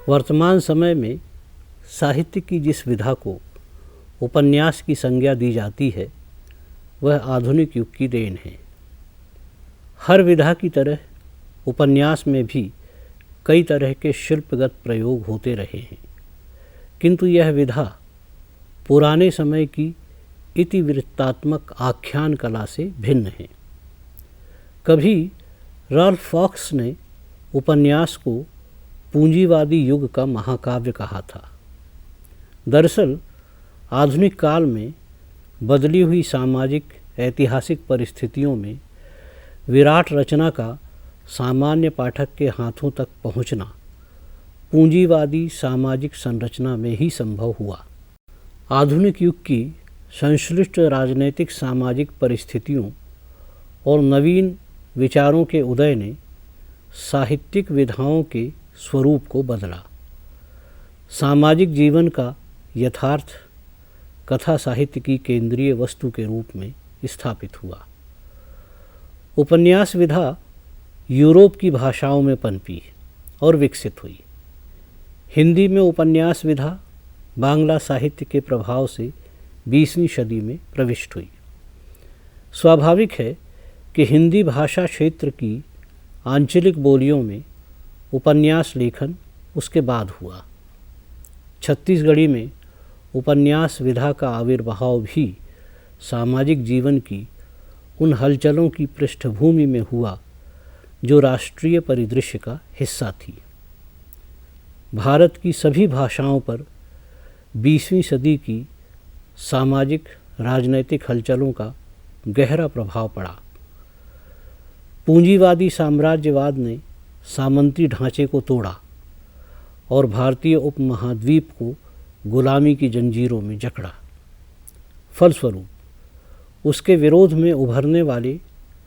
वर्तमान समय में साहित्य की जिस विधा को उपन्यास की संज्ञा दी जाती है वह आधुनिक युग की देन है। हर विधा की तरह उपन्यास में भी कई तरह के शिल्पगत प्रयोग होते रहे हैं, किंतु यह विधा पुराने समय की इतिवृत्तात्मक आख्यान कला से भिन्न है। कभी राल्फ फॉक्स ने उपन्यास को पूंजीवादी युग का महाकाव्य कहा था। दरअसल आधुनिक काल में बदली हुई सामाजिक ऐतिहासिक परिस्थितियों में विराट रचना का सामान्य पाठक के हाथों तक पहुंचना पूंजीवादी सामाजिक संरचना में ही संभव हुआ। आधुनिक युग की संश्लिष्ट राजनीतिक सामाजिक परिस्थितियों और नवीन विचारों के उदय ने साहित्यिक विधाओं के स्वरूप को बदला। सामाजिक जीवन का यथार्थ कथा साहित्य की केंद्रीय वस्तु के रूप में स्थापित हुआ। उपन्यास विधा यूरोप की भाषाओं में पनपी और विकसित हुई। हिंदी में उपन्यास विधा बांग्ला साहित्य के प्रभाव से 20वीं सदी में प्रविष्ट हुई। स्वाभाविक है कि हिंदी भाषा क्षेत्र की आंचलिक बोलियों में उपन्यास लेखन उसके बाद हुआ। छत्तीसगढ़ी में उपन्यास विधा का आविर्भाव भी सामाजिक जीवन की उन हलचलों की पृष्ठभूमि में हुआ जो राष्ट्रीय परिदृश्य का हिस्सा थी। भारत की सभी भाषाओं पर 20वीं सदी की सामाजिक राजनैतिक हलचलों का गहरा प्रभाव पड़ा। पूंजीवादी साम्राज्यवाद ने सामंती ढांचे को तोड़ा और भारतीय उपमहाद्वीप को गुलामी की जंजीरों में जकड़ा। फलस्वरूप उसके विरोध में उभरने वाले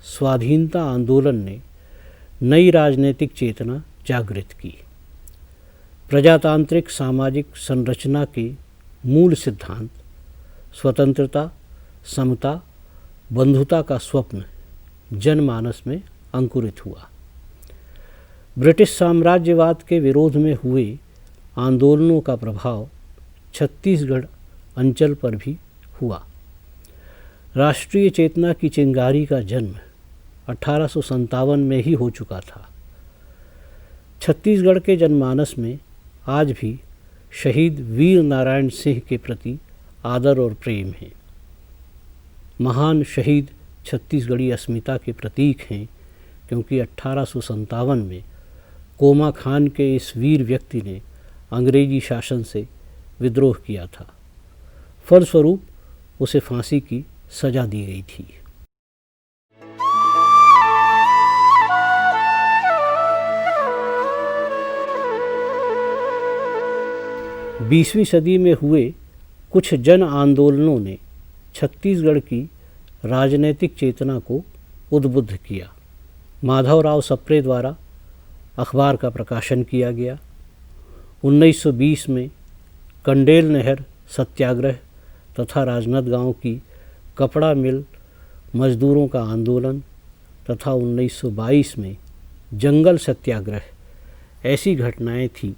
स्वाधीनता आंदोलन ने नई राजनीतिक चेतना जागृत की। प्रजातांत्रिक सामाजिक संरचना के मूल सिद्धांत स्वतंत्रता, समता, बंधुता का स्वप्न जनमानस में अंकुरित हुआ। ब्रिटिश साम्राज्यवाद के विरोध में हुए आंदोलनों का प्रभाव छत्तीसगढ़ अंचल पर भी हुआ। राष्ट्रीय चेतना की चिंगारी का जन्म 1857 में ही हो चुका था। छत्तीसगढ़ के जनमानस में आज भी शहीद वीर नारायण सिंह के प्रति आदर और प्रेम है। महान शहीद छत्तीसगढ़ी अस्मिता के प्रतीक हैं, क्योंकि 1857 में कोमा खान के इस वीर व्यक्ति ने अंग्रेजी शासन से विद्रोह किया था। फलस्वरूप उसे फांसी की सजा दी गई थी। बीसवीं सदी में हुए कुछ जन आंदोलनों ने छत्तीसगढ़ की राजनैतिक चेतना को उद्बुद्ध किया। माधवराव सप्रे द्वारा अखबार का प्रकाशन किया गया। 1920 में कंडेल नहर सत्याग्रह तथा राजनांदगांव की कपड़ा मिल मजदूरों का आंदोलन तथा 1922 में जंगल सत्याग्रह ऐसी घटनाएं थीं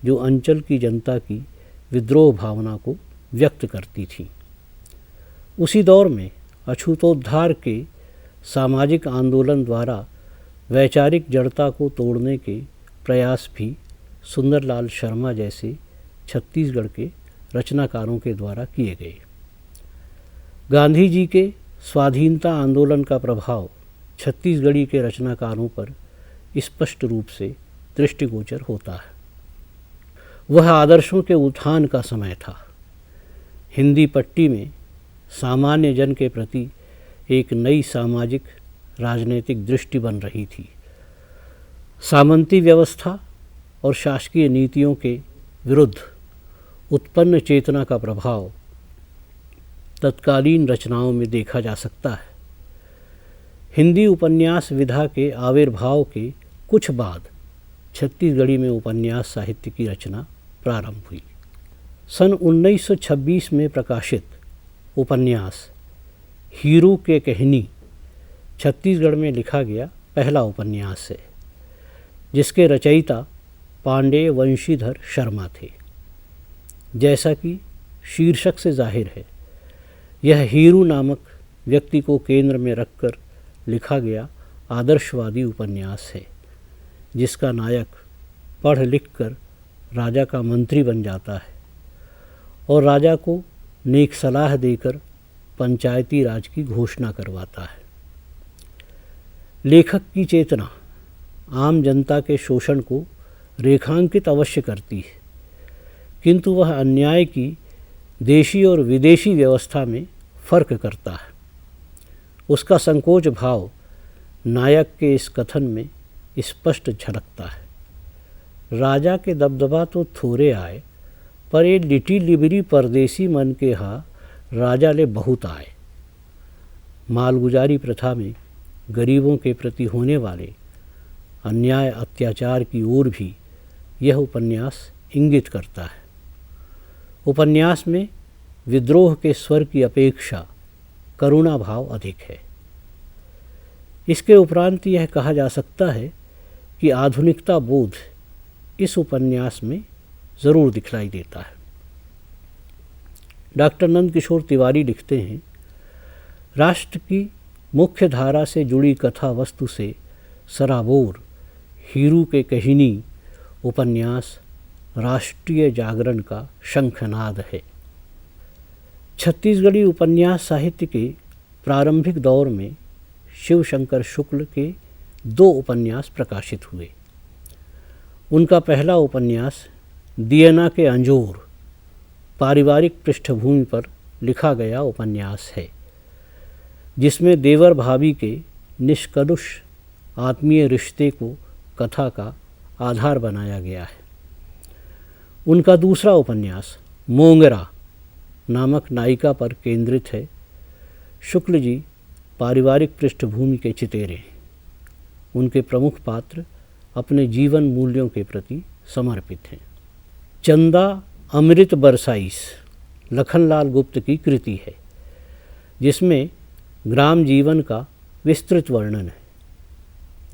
जो अंचल की जनता की विद्रोह भावना को व्यक्त करती थीं। उसी दौर में अछूतोद्धार के सामाजिक आंदोलन द्वारा वैचारिक जड़ता को तोड़ने के प्रयास भी सुंदरलाल शर्मा जैसे छत्तीसगढ़ के रचनाकारों के द्वारा किए गए। गांधी जी के स्वाधीनता आंदोलन का प्रभाव छत्तीसगढ़ी के रचनाकारों पर स्पष्ट रूप से दृष्टिगोचर होता है। वह आदर्शों के उत्थान का समय था। हिंदी पट्टी में सामान्य जन के प्रति एक नई सामाजिक राजनीतिक दृष्टि बन रही थी। सामंती व्यवस्था और शासकीय नीतियों के विरुद्ध उत्पन्न चेतना का प्रभाव तत्कालीन रचनाओं में देखा जा सकता है। हिंदी उपन्यास विधा के आविर्भाव के कुछ बाद छत्तीसगढ़ी में उपन्यास साहित्य की रचना प्रारंभ हुई। सन 1926 में प्रकाशित उपन्यास हीरू के कहनी छत्तीसगढ़ में लिखा गया पहला उपन्यास है, जिसके रचयिता पांडेय वंशीधर शर्मा थे। जैसा कि शीर्षक से जाहिर है, यह हीरू नामक व्यक्ति को केंद्र में रखकर लिखा गया आदर्शवादी उपन्यास है, जिसका नायक पढ़ लिख कर राजा का मंत्री बन जाता है और राजा को नेक सलाह देकर पंचायती राज की घोषणा करवाता है। लेखक की चेतना आम जनता के शोषण को रेखांकित अवश्य करती है, किंतु वह अन्याय की देशी और विदेशी व्यवस्था में फर्क करता है। उसका संकोच भाव नायक के इस कथन में स्पष्ट झलकता है। राजा के दबदबा तो थोड़े आए, पर ये लिटी लिबरी परदेसी मन के हा राजा ले बहुत आए। मालगुजारी प्रथा में गरीबों के प्रति होने वाले अन्याय अत्याचार की ओर भी यह उपन्यास इंगित करता है। उपन्यास में विद्रोह के स्वर की अपेक्षा करुणा भाव अधिक है। इसके उपरांत यह कहा जा सकता है कि आधुनिकता बोध इस उपन्यास में ज़रूर दिखलाई देता है। डॉक्टर नंदकिशोर तिवारी लिखते हैं, राष्ट्र की मुख्य धारा से जुड़ी कथा वस्तु से सराबोर हीरू के कहिनी उपन्यास राष्ट्रीय जागरण का शंखनाद है। छत्तीसगढ़ी उपन्यास साहित्य के प्रारंभिक दौर में शिवशंकर शुक्ल के 2 उपन्यास प्रकाशित हुए। उनका पहला उपन्यास दियना के अंजोर पारिवारिक पृष्ठभूमि पर लिखा गया उपन्यास है, जिसमें देवर भाभी के निष्कलुष आत्मीय रिश्ते को कथा का आधार बनाया गया है। उनका दूसरा उपन्यास मोंगरा नामक नायिका पर केंद्रित है। शुक्ल जी पारिवारिक पृष्ठभूमि के चितेरे हैं। उनके प्रमुख पात्र अपने जीवन मूल्यों के प्रति समर्पित हैं। चंदा अमृत बरसाइस लखनलाल गुप्त की कृति है, जिसमें ग्राम जीवन का विस्तृत वर्णन है।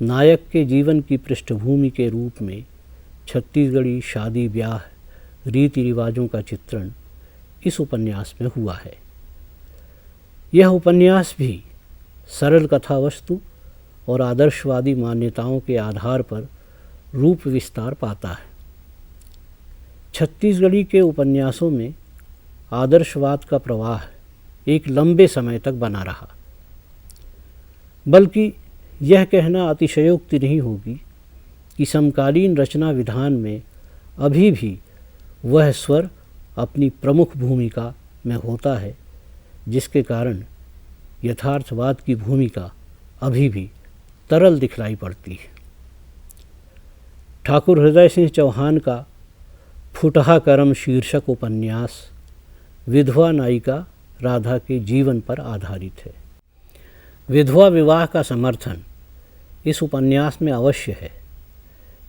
नायक के जीवन की पृष्ठभूमि के रूप में छत्तीसगढ़ी शादी ब्याह रीति रिवाजों का चित्रण इस उपन्यास में हुआ है। यह उपन्यास भी सरल कथा वस्तु और आदर्शवादी मान्यताओं के आधार पर रूप विस्तार पाता है। छत्तीसगढ़ी के उपन्यासों में आदर्शवाद का प्रवाह एक लंबे समय तक बना रहा, बल्कि यह कहना अतिशयोक्ति नहीं होगी कि समकालीन रचना विधान में अभी भी वह स्वर अपनी प्रमुख भूमिका में होता है, जिसके कारण यथार्थवाद की भूमिका अभी भी तरल दिखलाई पड़ती है। ठाकुर हृदय सिंह चौहान का फुटहा करम शीर्षक उपन्यास विधवा नायिका राधा के जीवन पर आधारित है। विधवा विवाह का समर्थन इस उपन्यास में अवश्य है,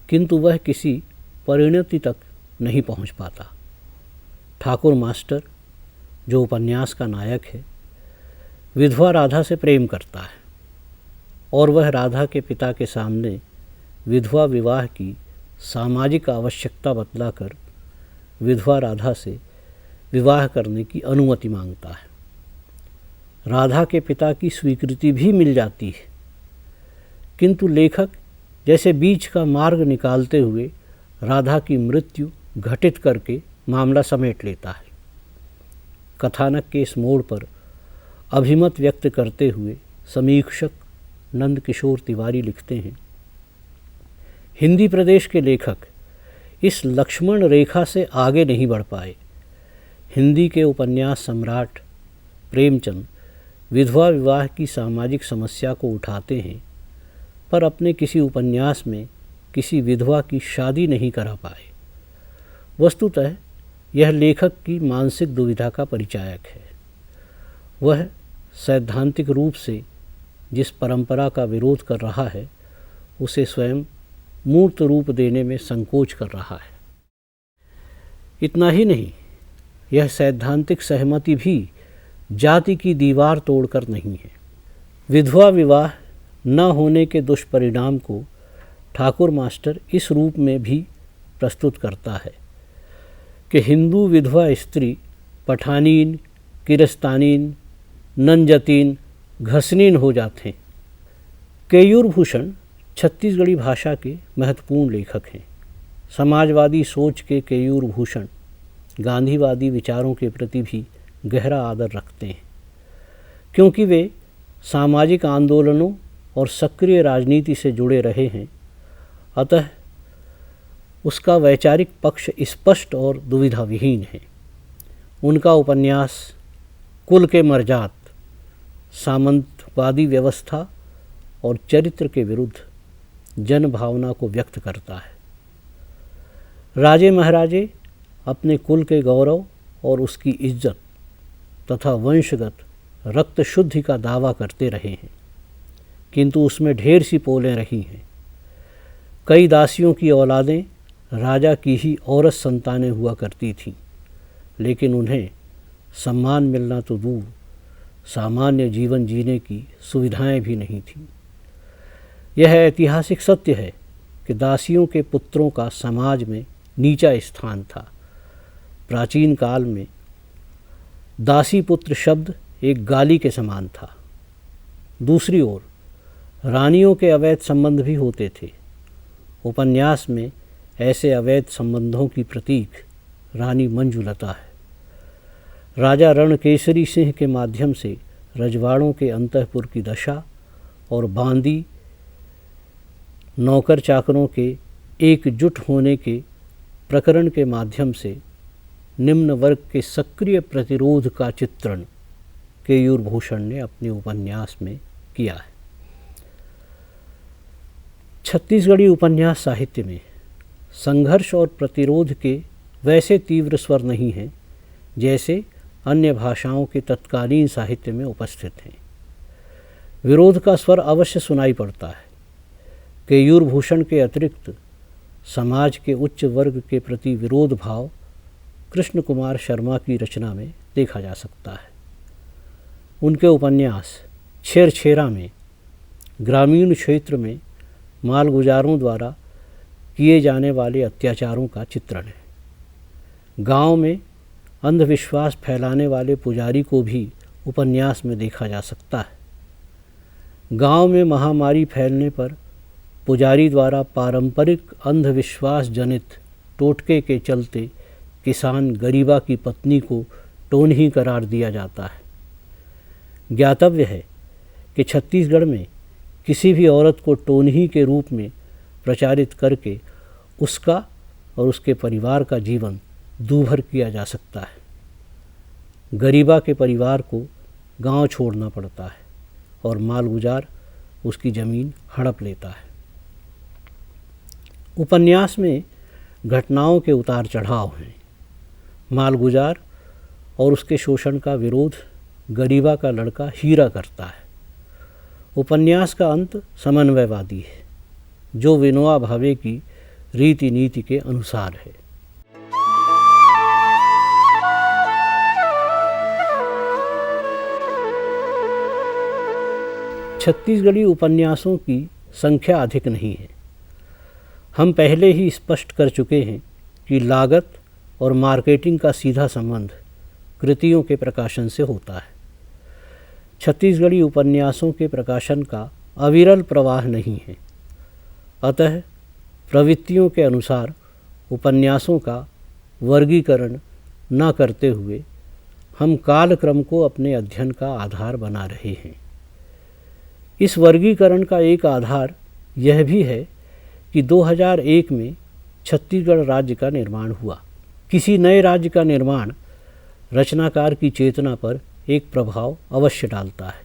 किंतु वह किसी परिणति तक नहीं पहुंच पाता। ठाकुर मास्टर, जो उपन्यास का नायक है, विधवा राधा से प्रेम करता है और वह राधा के पिता के सामने विधवा विवाह की सामाजिक आवश्यकता बतलाकर विधवा राधा से विवाह करने की अनुमति मांगता है। राधा के पिता की स्वीकृति भी मिल जाती है, किंतु लेखक जैसे बीच का मार्ग निकालते हुए राधा की मृत्यु घटित करके मामला समेट लेता है। कथानक के इस मोड़ पर अभिमत व्यक्त करते हुए समीक्षक नंदकिशोर तिवारी लिखते हैं, हिंदी प्रदेश के लेखक इस लक्ष्मण रेखा से आगे नहीं बढ़ पाए। हिंदी के उपन्यास सम्राट प्रेमचंद विधवा विवाह की सामाजिक समस्या को उठाते हैं, पर अपने किसी उपन्यास में किसी विधवा की शादी नहीं करा पाए। वस्तुतः यह लेखक की मानसिक दुविधा का परिचायक है। वह सैद्धांतिक रूप से जिस परंपरा का विरोध कर रहा है, उसे स्वयं मूर्त रूप देने में संकोच कर रहा है। इतना ही नहीं, यह सैद्धांतिक सहमति भी जाति की दीवार तोड़कर नहीं है। विधवा विवाह न होने के दुष्परिणाम को ठाकुर मास्टर इस रूप में भी प्रस्तुत करता है कि हिंदू विधवा स्त्री पठानीन, किरस्तानीन, नंजतीन, घसनीन हो जाते हैं। केयूर भूषण छत्तीसगढ़ी भाषा के महत्वपूर्ण लेखक हैं। समाजवादी सोच के केयूर भूषण गांधीवादी विचारों के प्रति भी गहरा आदर रखते हैं, क्योंकि वे सामाजिक आंदोलनों और सक्रिय राजनीति से जुड़े रहे हैं। अतः उसका वैचारिक पक्ष स्पष्ट और दुविधा विहीन है। उनका उपन्यास कुल के मर्जात सामंतवादी व्यवस्था और चरित्र के विरुद्ध जन भावना को व्यक्त करता है। राजे महाराजे अपने कुल के गौरव और उसकी इज्जत तथा वंशगत रक्त शुद्धि का दावा करते रहे हैं, किंतु उसमें ढेर सी पोलें रही हैं। कई दासियों की औलादें राजा की ही औरत संतानें हुआ करती थीं, लेकिन उन्हें सम्मान मिलना तो दूर, सामान्य जीवन जीने की सुविधाएं भी नहीं थीं। यह ऐतिहासिक सत्य है कि दासियों के पुत्रों का समाज में नीचा स्थान था। प्राचीन काल में दासी पुत्र शब्द एक गाली के समान था। दूसरी ओर रानियों के अवैध संबंध भी होते थे। उपन्यास में ऐसे अवैध संबंधों की प्रतीक रानी मंजुलता है। राजा रणकेसरी सिंह के माध्यम से रजवाड़ों के अंतःपुर की दशा और बांदी नौकर चाकरों के एकजुट होने के प्रकरण के माध्यम से निम्न वर्ग के सक्रिय प्रतिरोध का चित्रण केयूर भूषण ने अपने उपन्यास में किया है। छत्तीसगढ़ी उपन्यास साहित्य में संघर्ष और प्रतिरोध के वैसे तीव्र स्वर नहीं हैं जैसे अन्य भाषाओं के तत्कालीन साहित्य में उपस्थित हैं। विरोध का स्वर अवश्य सुनाई पड़ता है। केयूर भूषण के अतिरिक्त समाज के उच्च वर्ग के प्रति विरोध भाव कृष्ण कुमार शर्मा की रचना में देखा जा सकता है। उनके उपन्यास छेरछेरा में ग्रामीण क्षेत्र में मालगुजारों द्वारा किए जाने वाले अत्याचारों का चित्रण है। गांव में अंधविश्वास फैलाने वाले पुजारी को भी उपन्यास में देखा जा सकता है। गांव में महामारी फैलने पर पुजारी द्वारा पारंपरिक अंधविश्वास जनित टोटके के चलते किसान गरीबा की पत्नी को टोनही करार दिया जाता है। ज्ञातव्य है कि छत्तीसगढ़ में किसी भी औरत को टोनही के रूप में प्रचारित करके उसका और उसके परिवार का जीवन दूभर किया जा सकता है। गरीबा के परिवार को गांव छोड़ना पड़ता है और मालगुजार उसकी ज़मीन हड़प लेता है। उपन्यास में घटनाओं के उतार चढ़ाव हैं। मालगुजार और उसके शोषण का विरोध गरीबा का लड़का हीरा करता है। उपन्यास का अंत समन्वयवादी है, जो विनोबा भावे की रीति नीति के अनुसार है। छत्तीसगढ़ी उपन्यासों की संख्या अधिक नहीं है। हम पहले ही स्पष्ट कर चुके हैं कि लागत और मार्केटिंग का सीधा संबंध कृतियों के प्रकाशन से होता है। छत्तीसगढ़ी उपन्यासों के प्रकाशन का अविरल प्रवाह नहीं है। अतः प्रवृत्तियों के अनुसार उपन्यासों का वर्गीकरण न करते हुए हम कालक्रम को अपने अध्ययन का आधार बना रहे हैं। इस वर्गीकरण का एक आधार यह भी है कि 2001 में छत्तीसगढ़ राज्य का निर्माण हुआ। किसी नए राज्य का निर्माण रचनाकार की चेतना पर एक प्रभाव अवश्य डालता है।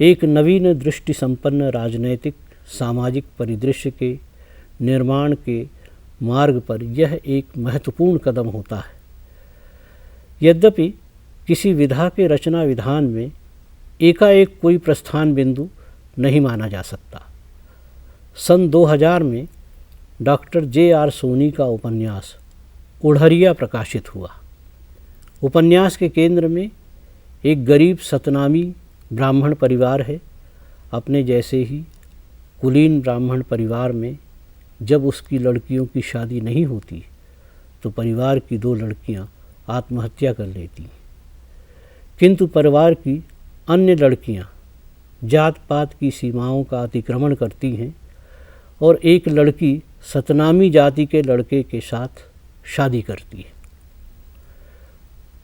एक नवीन दृष्टि संपन्न राजनैतिक सामाजिक परिदृश्य के निर्माण के मार्ग पर यह एक महत्वपूर्ण कदम होता है। यद्यपि किसी विधा के रचना विधान में एकाएक कोई प्रस्थान बिंदु नहीं माना जा सकता। सन 2000 में डॉक्टर J.R. सोनी का उपन्यास उढ़रिया प्रकाशित हुआ। उपन्यास के केंद्र में एक गरीब सतनामी ब्राह्मण परिवार है। अपने जैसे ही कुलीन ब्राह्मण परिवार में जब उसकी लड़कियों की शादी नहीं होती तो परिवार की 2 लड़कियां आत्महत्या कर लेती, किंतु परिवार की अन्य लड़कियां जात पात की सीमाओं का अतिक्रमण करती हैं और एक लड़की सतनामी जाति के लड़के के साथ शादी करती है।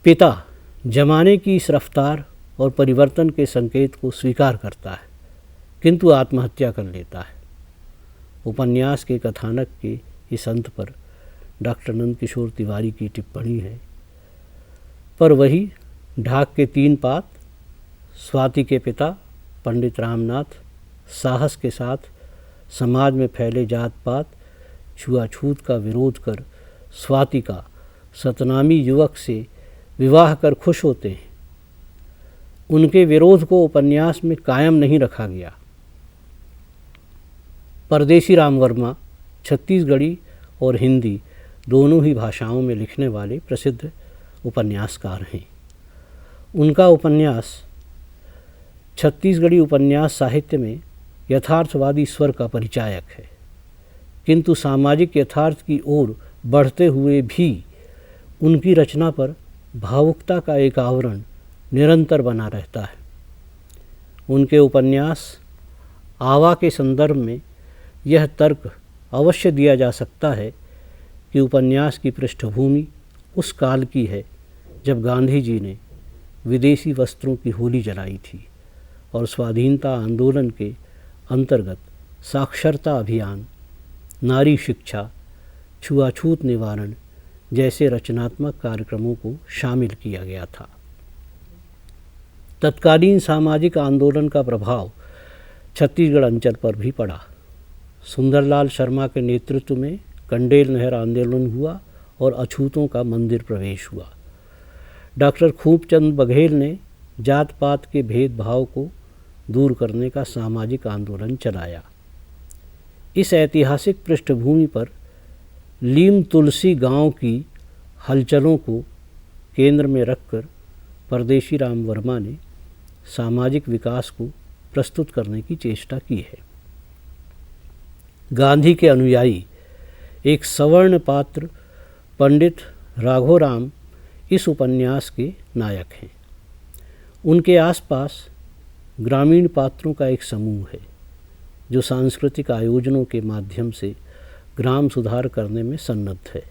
पिता जमाने की इस रफ्तार और परिवर्तन के संकेत को स्वीकार करता है, किंतु आत्महत्या कर लेता है। उपन्यास के कथानक के इस अंत पर डॉक्टर नंदकिशोर तिवारी की टिप्पणी है, पर वही ढाक के 3 पात, स्वाति के पिता पंडित रामनाथ साहस के साथ समाज में फैले जात पात छुआछूत का विरोध कर स्वाति का सतनामी युवक से विवाह कर खुश होते हैं। उनके विरोध को उपन्यास में कायम नहीं रखा गया। परदेशी राम वर्मा छत्तीसगढ़ी और हिंदी दोनों ही भाषाओं में लिखने वाले प्रसिद्ध उपन्यासकार हैं। उनका उपन्यास छत्तीसगढ़ी उपन्यास साहित्य में यथार्थवादी स्वर का परिचायक है, किंतु सामाजिक यथार्थ की ओर बढ़ते हुए भी उनकी रचना पर भावुकता का एक आवरण निरंतर बना रहता है। उनके उपन्यास आवा के संदर्भ में यह तर्क अवश्य दिया जा सकता है कि उपन्यास की पृष्ठभूमि उस काल की है जब गांधी जी ने विदेशी वस्त्रों की होली जलाई थी और स्वाधीनता आंदोलन के अंतर्गत साक्षरता अभियान, नारी शिक्षा, छुआछूत निवारण जैसे रचनात्मक कार्यक्रमों को शामिल किया गया था। तत्कालीन सामाजिक आंदोलन का प्रभाव छत्तीसगढ़ अंचल पर भी पड़ा। सुंदरलाल शर्मा के नेतृत्व में कंडेल नहर आंदोलन हुआ और अछूतों का मंदिर प्रवेश हुआ। डॉक्टर खूबचंद बघेल ने जात पात के भेदभाव को दूर करने का सामाजिक आंदोलन चलाया। इस ऐतिहासिक पृष्ठभूमि पर लीम तुलसी गांव की हलचलों को केंद्र में रखकर परदेशी राम वर्मा ने सामाजिक विकास को प्रस्तुत करने की चेष्टा की है। गांधी के अनुयायी एक सवर्ण पात्र पंडित राघोराम इस उपन्यास के नायक हैं। उनके आसपास ग्रामीण पात्रों का एक समूह है जो सांस्कृतिक आयोजनों के माध्यम से ग्राम सुधार करने में सन्नद्ध है।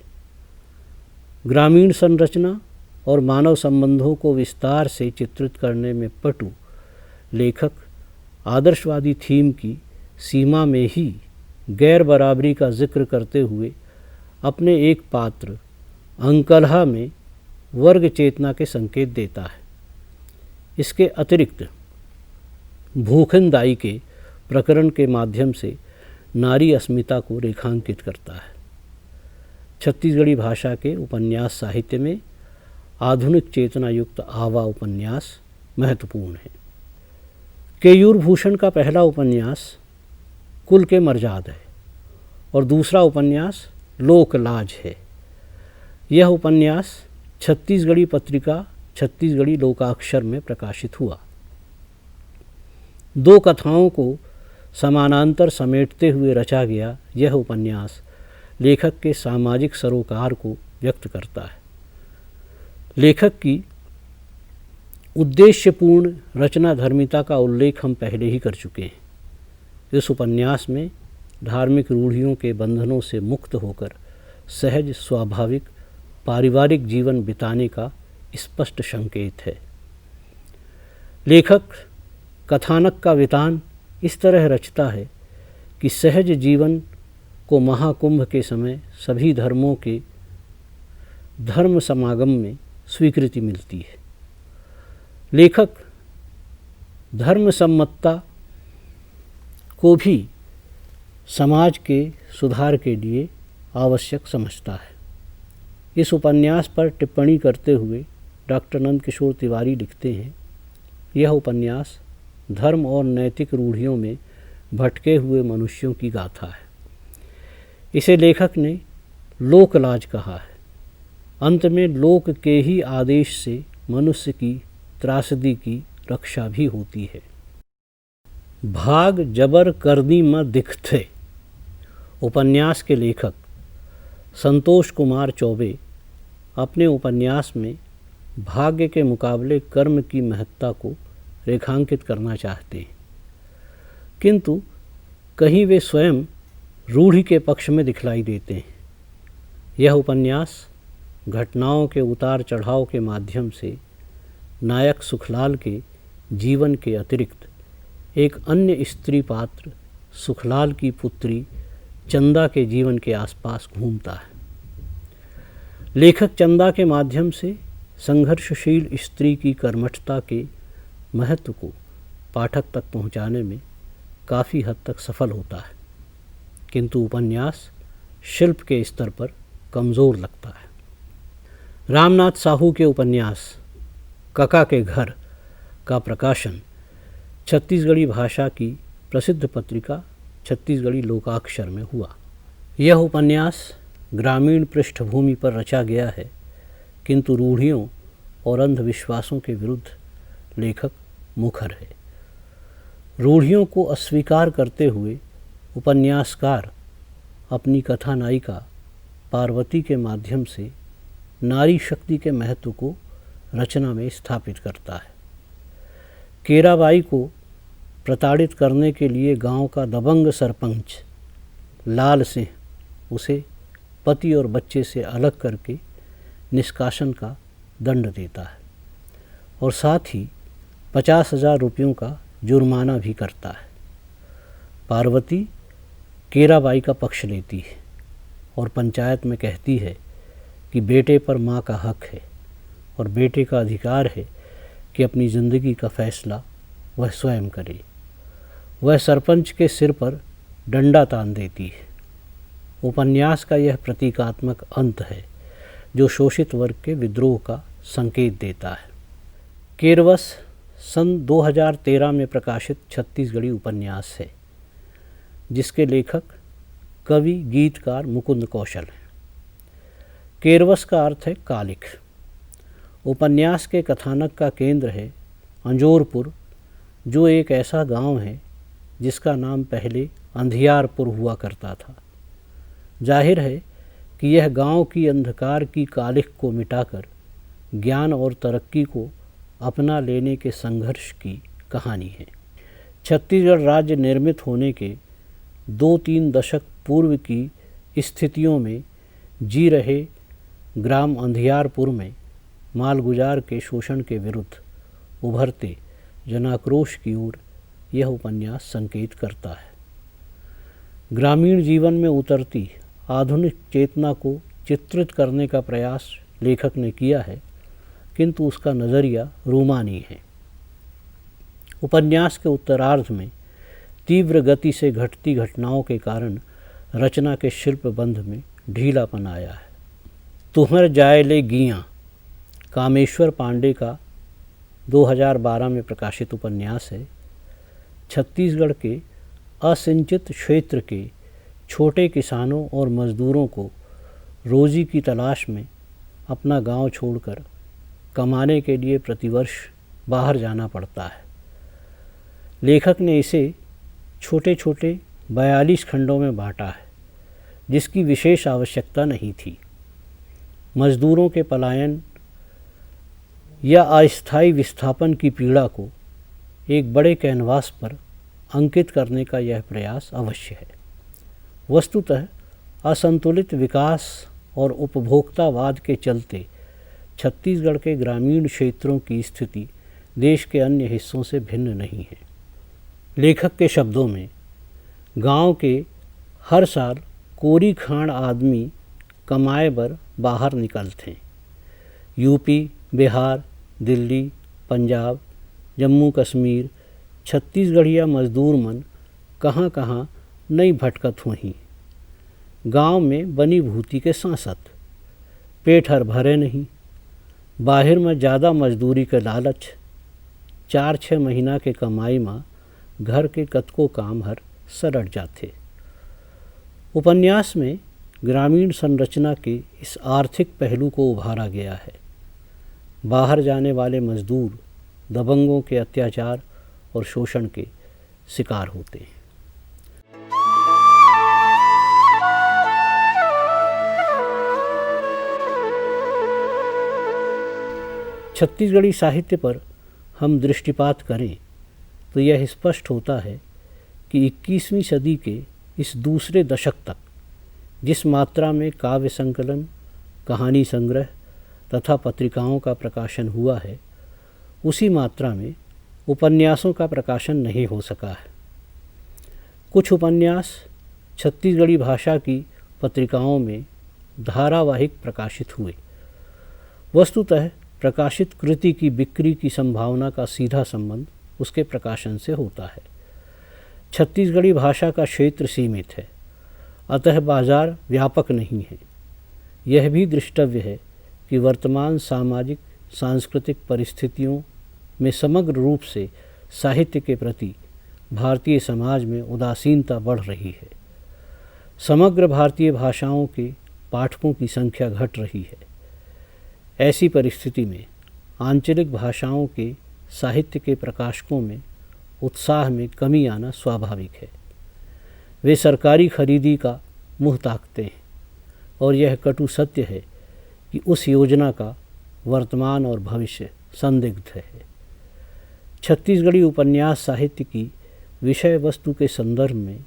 ग्रामीण संरचना और मानव संबंधों को विस्तार से चित्रित करने में पटु लेखक आदर्शवादी थीम की सीमा में ही गैर बराबरी का जिक्र करते हुए अपने एक पात्र अंकलहा में वर्ग चेतना के संकेत देता है। इसके अतिरिक्त भूखनदाई के प्रकरण के माध्यम से नारी अस्मिता को रेखांकित करता है। छत्तीसगढ़ी भाषा के उपन्यास साहित्य में आधुनिक चेतना युक्त आवा उपन्यास महत्वपूर्ण है। केयूर भूषण का पहला उपन्यास कुल के मर्जाद है और दूसरा उपन्यास लोकलाज है। यह उपन्यास छत्तीसगढ़ी पत्रिका छत्तीसगढ़ी लोकाक्षर में प्रकाशित हुआ। 2 कथाओं को समानांतर समेटते हुए रचा गया यह उपन्यास लेखक के सामाजिक सरोकार को व्यक्त करता है। लेखक की उद्देश्यपूर्ण रचना धर्मिता का उल्लेख हम पहले ही कर चुके हैं। इस उपन्यास में धार्मिक रूढ़ियों के बंधनों से मुक्त होकर सहज स्वाभाविक पारिवारिक जीवन बिताने का स्पष्ट संकेत है। लेखक कथानक का वितान इस तरह रचता है कि सहज जीवन को महाकुंभ के समय सभी धर्मों के धर्म समागम में स्वीकृति मिलती है। लेखक धर्म सम्मतता को भी समाज के सुधार के लिए आवश्यक समझता है। इस उपन्यास पर टिप्पणी करते हुए डॉक्टर नंदकिशोर तिवारी लिखते हैं, यह उपन्यास धर्म और नैतिक रूढ़ियों में भटके हुए मनुष्यों की गाथा है। इसे लेखक ने लोकलाज कहा है। अंत में लोक के ही आदेश से मनुष्य की त्रासदी की रक्षा भी होती है। भाग जबर करनी म दिखथे उपन्यास के लेखक संतोष कुमार चौबे अपने उपन्यास में भाग्य के मुकाबले कर्म की महत्ता को रेखांकित करना चाहते हैं, किंतु कहीं वे स्वयं रूढ़ि के पक्ष में दिखलाई देते हैं। यह उपन्यास घटनाओं के उतार चढ़ाव के माध्यम से नायक सुखलाल के जीवन के अतिरिक्त एक अन्य स्त्री पात्र सुखलाल की पुत्री चंदा के जीवन के आसपास घूमता है। लेखक चंदा के माध्यम से संघर्षशील स्त्री की कर्मठता के महत्व को पाठक तक पहुंचाने में काफ़ी हद तक सफल होता है, किंतु उपन्यास शिल्प के स्तर पर कमज़ोर लगता है। रामनाथ साहू के उपन्यास कका के घर का प्रकाशन छत्तीसगढ़ी भाषा की प्रसिद्ध पत्रिका छत्तीसगढ़ी लोकाक्षर में हुआ। यह उपन्यास ग्रामीण पृष्ठभूमि पर रचा गया है, किंतु रूढ़ियों और अंधविश्वासों के विरुद्ध लेखक मुखर है। रूढ़ियों को अस्वीकार करते हुए उपन्यासकार अपनी कथा नायिका पार्वती के माध्यम से नारी शक्ति के महत्व को रचना में स्थापित करता है। केराबाई को प्रताड़ित करने के लिए गांव का दबंग सरपंच लाल सिंह उसे पति और बच्चे से अलग करके निष्कासन का दंड देता है और साथ ही 50,000 रुपयों का जुर्माना भी करता है। पार्वती केराबाई का पक्ष लेती है और पंचायत में कहती है कि बेटे पर माँ का हक है और बेटे का अधिकार है कि अपनी ज़िंदगी का फैसला वह स्वयं करे। वह सरपंच के सिर पर डंडा तान देती है। उपन्यास का यह प्रतीकात्मक अंत है जो शोषित वर्ग के विद्रोह का संकेत देता है। केरवस सन 2013 में प्रकाशित छत्तीसगढ़ी उपन्यास है, जिसके लेखक कवि गीतकार मुकुंद कौशल हैं। केरवस का अर्थ है कालिख। उपन्यास के कथानक का केंद्र है अंजोरपुर, जो एक ऐसा गांव है जिसका नाम पहले अंधियारपुर हुआ करता था। जाहिर है कि यह गांव की अंधकार की कालिख को मिटाकर ज्ञान और तरक्की को अपना लेने के संघर्ष की कहानी है। छत्तीसगढ़ राज्य निर्मित होने के 2-3 दशक पूर्व की स्थितियों में जी रहे ग्राम अंधियारपुर में मालगुजार के शोषण के विरुद्ध उभरते जनाक्रोश की ओर यह उपन्यास संकेत करता है। ग्रामीण जीवन में उतरती आधुनिक चेतना को चित्रित करने का प्रयास लेखक ने किया है, किंतु उसका नज़रिया रूमानी है। उपन्यास के उत्तरार्ध में तीव्र गति से घटती घटनाओं के कारण रचना के शिल्प बंध में ढीलापन आया है। तुहर जाए ले गियाँ कामेश्वर पांडे का 2012 में प्रकाशित उपन्यास है। छत्तीसगढ़ के असिंचित क्षेत्र के छोटे किसानों और मज़दूरों को रोज़ी की तलाश में अपना गांव छोड़कर कमाने के लिए प्रतिवर्ष बाहर जाना पड़ता है। लेखक ने इसे छोटे छोटे 42 खंडों में बांटा है, जिसकी विशेष आवश्यकता नहीं थी। मज़दूरों के पलायन या अस्थायी विस्थापन की पीड़ा को एक बड़े कैनवास पर अंकित करने का यह प्रयास अवश्य है। वस्तुतः असंतुलित विकास और उपभोक्तावाद के चलते छत्तीसगढ़ के ग्रामीण क्षेत्रों की स्थिति देश के अन्य हिस्सों से भिन्न नहीं है। लेखक के शब्दों में गांव के हर साल कोरी खांड आदमी कमाए बर बाहर निकलते। यूपी, बिहार, दिल्ली, पंजाब, जम्मू कश्मीर, छत्तीसगढ़िया मजदूर मन कहाँ कहाँ नहीं भटकत हुई। गांव में बनी भूती के सांसत पेट हर भरे नहीं। बाहर में ज़्यादा मजदूरी के लालच 4-6 महीना के कमाई में घर के कतको काम हर सरट जाते। उपन्यास में ग्रामीण संरचना के इस आर्थिक पहलू को उभारा गया है। बाहर जाने वाले मजदूर दबंगों के अत्याचार और शोषण के शिकार होते हैं। छत्तीसगढ़ी साहित्य पर हम दृष्टिपात करें तो यह स्पष्ट होता है कि 21वीं सदी के इस दूसरे दशक तक जिस मात्रा में काव्य संकलन, कहानी संग्रह तथा पत्रिकाओं का प्रकाशन हुआ है, उसी मात्रा में उपन्यासों का प्रकाशन नहीं हो सका है। कुछ उपन्यास छत्तीसगढ़ी भाषा की पत्रिकाओं में धारावाहिक प्रकाशित हुए। वस्तुतः प्रकाशित कृति की बिक्री की संभावना का सीधा संबंध उसके प्रकाशन से होता है। छत्तीसगढ़ी भाषा का क्षेत्र सीमित है, अतः बाजार व्यापक नहीं है। यह भी दृष्टव्य है कि वर्तमान सामाजिक सांस्कृतिक परिस्थितियों में समग्र रूप से साहित्य के प्रति भारतीय समाज में उदासीनता बढ़ रही है। समग्र भारतीय भाषाओं के पाठकों की संख्या घट रही है। ऐसी परिस्थिति में आंचलिक भाषाओं के साहित्य के प्रकाशकों में उत्साह में कमी आना स्वाभाविक है। वे सरकारी खरीदी का मुँह ताकते हैं और यह कटु सत्य है कि उस योजना का वर्तमान और भविष्य संदिग्ध है। छत्तीसगढ़ी उपन्यास साहित्य की विषय वस्तु के संदर्भ में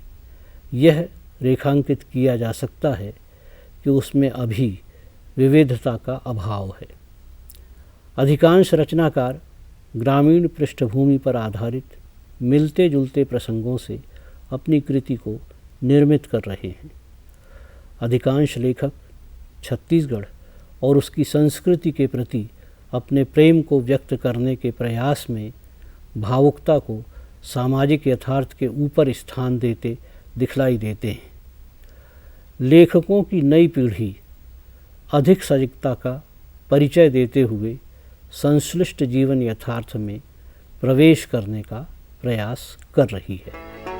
यह रेखांकित किया जा सकता है कि उसमें अभी विविधता का अभाव है। अधिकांश रचनाकार ग्रामीण पृष्ठभूमि पर आधारित मिलते जुलते प्रसंगों से अपनी कृति को निर्मित कर रहे हैं। अधिकांश लेखक छत्तीसगढ़ और उसकी संस्कृति के प्रति अपने प्रेम को व्यक्त करने के प्रयास में भावुकता को सामाजिक यथार्थ के ऊपर स्थान देते दिखलाई देते हैं। लेखकों की नई पीढ़ी अधिक सजगता का परिचय देते हुए संश्लिष्ट जीवन यथार्थ में प्रवेश करने का प्रयास कर रही है।